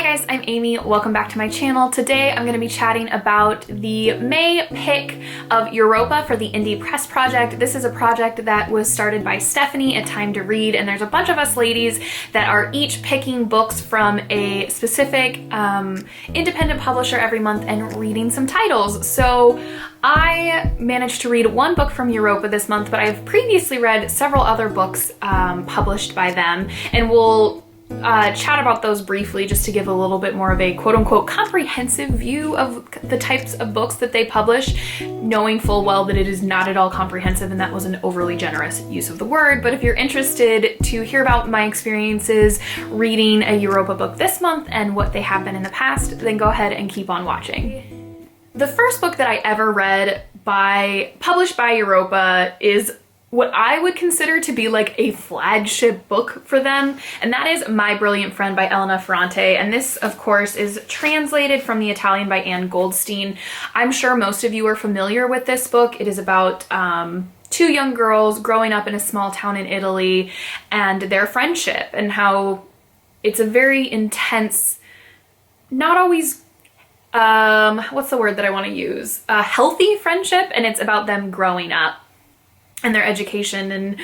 Hi guys, I'm Amy. Welcome back to my channel. Today I'm going to be chatting about the May pick of Europa for the Indie Press Project. This is a project that was started by Stephanie at Time to Read, and there's a bunch of us ladies that are each picking books from a specific independent publisher every month and reading some titles. So I managed to read one book from Europa this month, but I've previously read several other books published by them, and we'll chat about those briefly just to give a little bit more of a quote-unquote comprehensive view of the types of books that they publish, knowing full well that it is not at all comprehensive, and that was an overly generous use of the word. But if you're interested to hear about my experiences reading a Europa book this month and what they have been in the past, then go ahead and keep on watching. The first book that I ever read published by Europa is what I would consider to be like a flagship book for them, and that is My Brilliant Friend by Elena Ferrante. And this, of course, is translated from the Italian by Anne Goldstein. I'm sure most of you are familiar with this book. It is about two young girls growing up in a small town in Italy and their friendship, and how it's a very intense, not always what's the word that I want to use? A healthy friendship, and it's about them growing up and their education and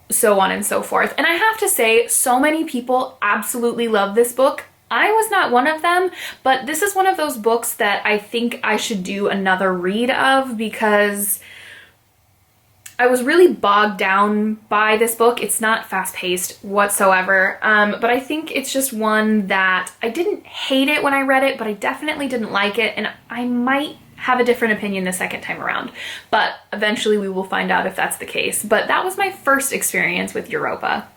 so on and so forth. And I have to say, so many people absolutely love this book. I was not one of them, but this is one of those books that I think I should do another read of because I was really bogged down by this book. It's not fast-paced whatsoever, but I think it's just one that I didn't hate it when I read it, but I definitely didn't like it, and I might have a different opinion the second time around, but eventually we will find out if that's the case. But that was my first experience with Europa.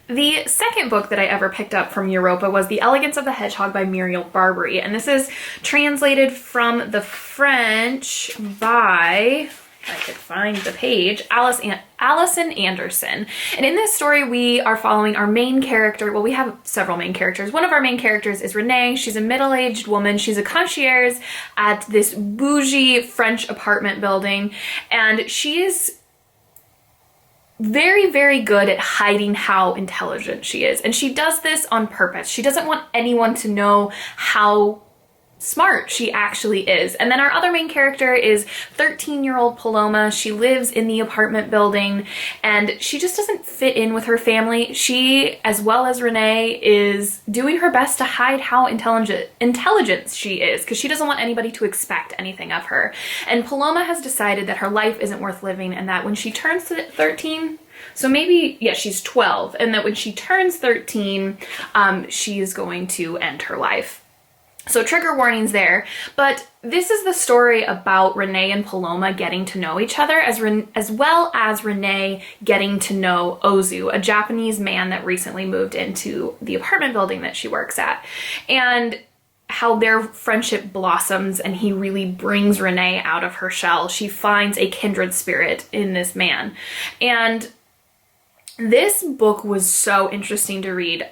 The second book that I ever picked up from Europa was The Elegance of the Hedgehog by Muriel Barbary, and this is translated from the French by, if I could find the page, Allison Anderson. And in this story, we are following our main character. Well, we have several main characters. One of our main characters is Renee. She's a middle-aged woman. She's a concierge at this bougie French apartment building, and she is very, very good at hiding how intelligent she is. And she does this on purpose. She doesn't want anyone to know how smart she actually is. And then our other main character is 13-year-old Paloma. She lives in the apartment building and she just doesn't fit in with her family. She, as well as Renee, is doing her best to hide how intelligent she is because she doesn't want anybody to expect anything of her. And Paloma has decided that her life isn't worth living, and that when she turns 13, so maybe, yeah, she's 12, and that when she turns 13, she is going to end her life. So trigger warnings there, but this is the story about Renee and Paloma getting to know each other, as well as Renee getting to know Ozu, a Japanese man that recently moved into the apartment building that she works at, and how their friendship blossoms and he really brings Renee out of her shell. She finds a kindred spirit in this man. And this book was so interesting to read.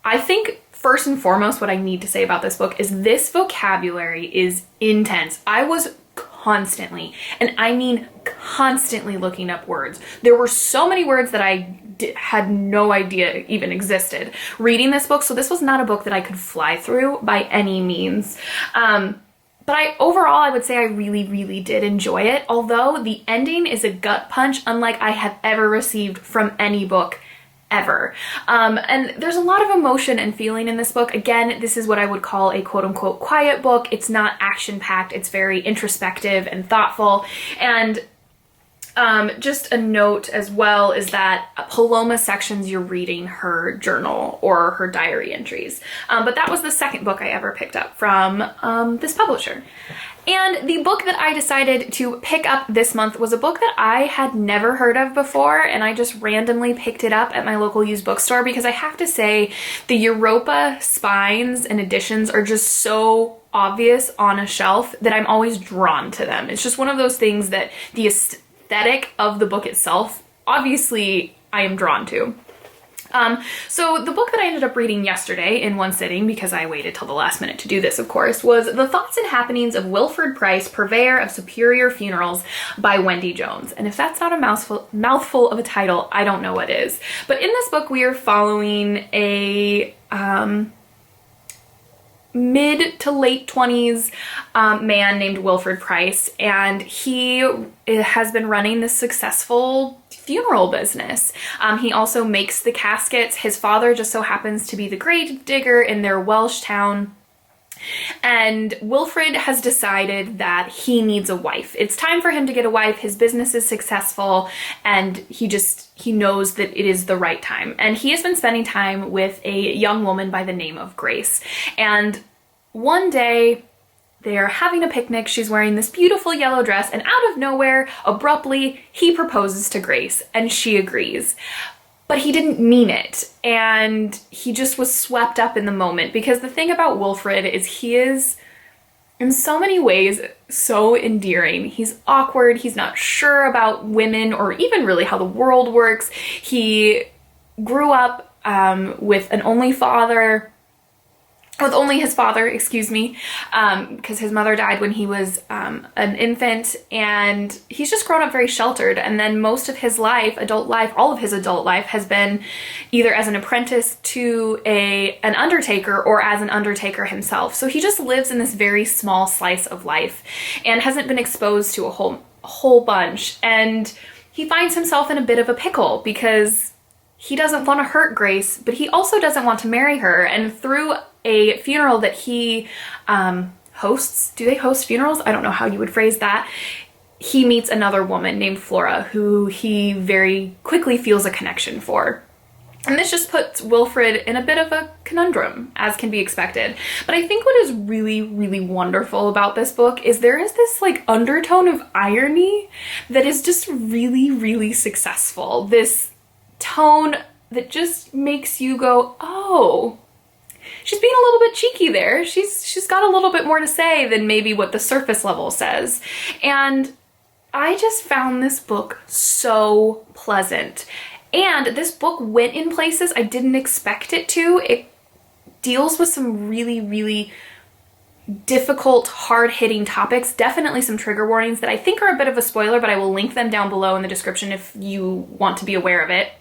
I think first and foremost, what I need to say about this book is this vocabulary is intense. I was constantly, and I mean constantly, looking up words. There were so many words that I had no idea even existed reading this book. So this was not a book that I could fly through by any means. But overall, I would say I really, really did enjoy it. Although the ending is a gut punch unlike I have ever received from any book ever. And there's a lot of emotion and feeling in this book. Again, this is what I would call a quote-unquote quiet book. It's not action-packed. It's very introspective and thoughtful. And just a note as well is that Paloma sections you're reading her journal or her diary entries. But that was the second book I ever picked up from this publisher. And the book that I decided to pick up this month was a book that I had never heard of before, and I just randomly picked it up at my local used bookstore because I have to say the Europa spines and editions are just so obvious on a shelf that I'm always drawn to them. It's just one of those things that the aesthetic of the book itself, obviously, I am drawn to. So the book that I ended up reading yesterday in one sitting, because I waited till the last minute to do this, of course, was The Thoughts and Happenings of Wilfred Price, Purveyor of Superior Funerals by Wendy Jones. And if that's not a mouthful of a title, I don't know what is. But in this book, we are following a mid to late 20s man named Wilfred Price, and he has been running this successful funeral business. He also makes the caskets. His father just so happens to be the grave digger in their Welsh town. And Wilfred has decided that he needs a wife. It's time for him to get a wife. His business is successful, and he knows that it is the right time. And he has been spending time with a young woman by the name of Grace. And one day they are having a picnic. She's wearing this beautiful yellow dress, and out of nowhere, abruptly, he proposes to Grace, and she agrees. But he didn't mean it, and he just was swept up in the moment, because the thing about Wilfred is he is, in so many ways, so endearing. He's awkward, he's not sure about women or even really how the world works. He grew up with only his father, because his mother died when he was an infant, and he's just grown up very sheltered. And then most of his life, all of his adult life has been either as an apprentice to an undertaker or as an undertaker himself. So he just lives in this very small slice of life and hasn't been exposed to a whole bunch. And he finds himself in a bit of a pickle because he doesn't want to hurt Grace, but he also doesn't want to marry her. And through a funeral that he hosts, do they host funerals? I don't know how you would phrase that. He meets another woman named Flora, who he very quickly feels a connection for. And this just puts Wilfred in a bit of a conundrum, as can be expected. But I think what is really, really wonderful about this book is there is this like undertone of irony that is just really, really successful. This tone that just makes you go, oh, she's being a little bit cheeky there. She's got a little bit more to say than maybe what the surface level says. And I just found this book so pleasant. And this book went in places I didn't expect it to. It deals with some really, really difficult, hard-hitting topics. Definitely some trigger warnings that I think are a bit of a spoiler, but I will link them down below in the description if you want to be aware of it.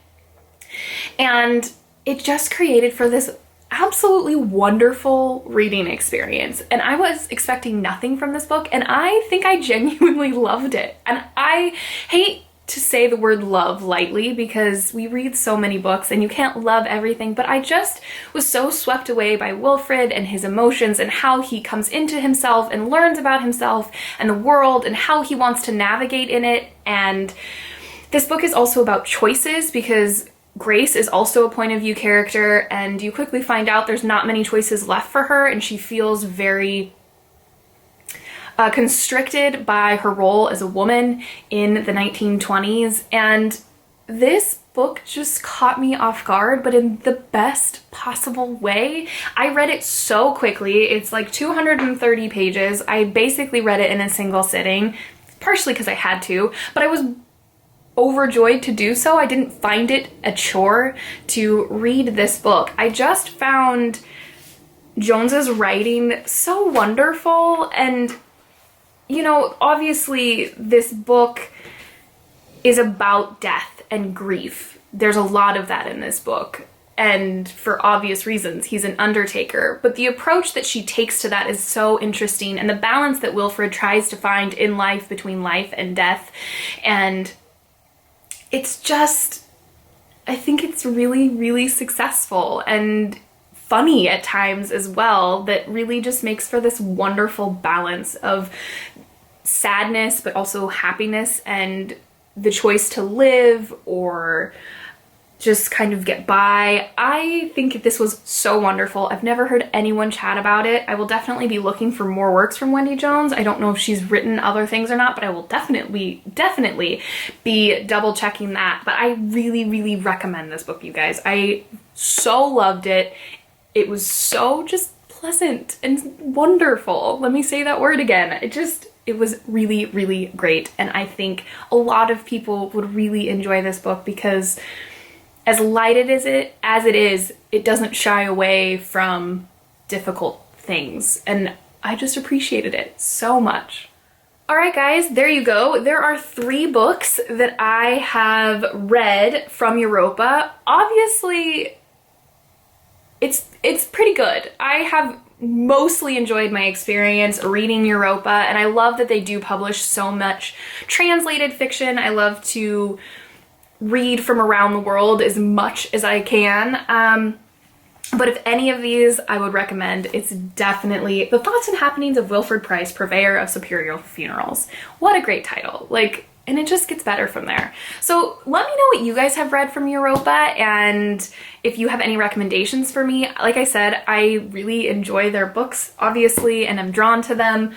And it just created for this absolutely wonderful reading experience. And I was expecting nothing from this book, and I think I genuinely loved it. And I hate to say the word love lightly because we read so many books and you can't love everything, but I just was so swept away by Wilfred and his emotions and how he comes into himself and learns about himself and the world and how he wants to navigate in it. And this book is also about choices, because Grace is also a point of view character, and you quickly find out there's not many choices left for her, and she feels very constricted by her role as a woman in the 1920s. And this book just caught me off guard, but in the best possible way. I read it so quickly. It's like 230 pages. I basically read it in a single sitting, partially because I had to, but I was overjoyed to do so. I didn't find it a chore to read this book. I just found Jones's writing so wonderful. And you know, obviously this book is about death and grief. There's a lot of that in this book, and for obvious reasons. He's an undertaker, but the approach that she takes to that is so interesting, and the balance that Wilfred tries to find in life between life and death. And it's just, I think it's really, really successful and funny at times as well, that really just makes for this wonderful balance of sadness but also happiness and the choice to live or just kind of get by. I think this was so wonderful. I've never heard anyone chat about it. I will definitely be looking for more works from Wendy Jones. I don't know if she's written other things or not, but I will definitely be double checking that. But I really, really recommend this book, you guys. I so loved it. It was so just pleasant and wonderful. Let me say that word again. It was really, really great. And I think a lot of people would really enjoy this book because as light as it is, it doesn't shy away from difficult things. And I just appreciated it so much. All right, guys, there you go. There are 3 books that I have read from Europa. Obviously, it's pretty good. I have mostly enjoyed my experience reading Europa, and I love that they do publish so much translated fiction. I love to read from around the world as much as I can. But if any of these I would recommend, it's definitely The Thoughts and Happenings of Wilfred Price, Purveyor of Superior Funerals. What a great title. Like, and it just gets better from there. So let me know what you guys have read from Europa, and if you have any recommendations for me. Like I said, I really enjoy their books, obviously, and I'm drawn to them.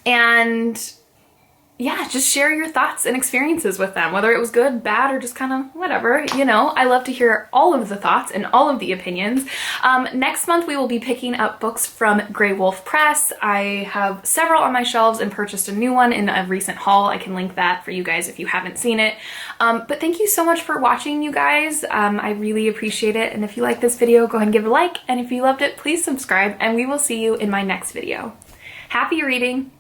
And yeah, just share your thoughts and experiences with them, whether it was good, bad, or just kind of whatever, you know. I love to hear all of the thoughts and all of the opinions. Next month we will be picking up books from Grey Wolf Press. I have several on my shelves and purchased a new one in a recent haul. I can link that for you guys if you haven't seen it. But thank you so much for watching, you guys. I really appreciate it. And if you like this video, go ahead and give it a like. And if you loved it, please subscribe, and we will see you in my next video. Happy reading!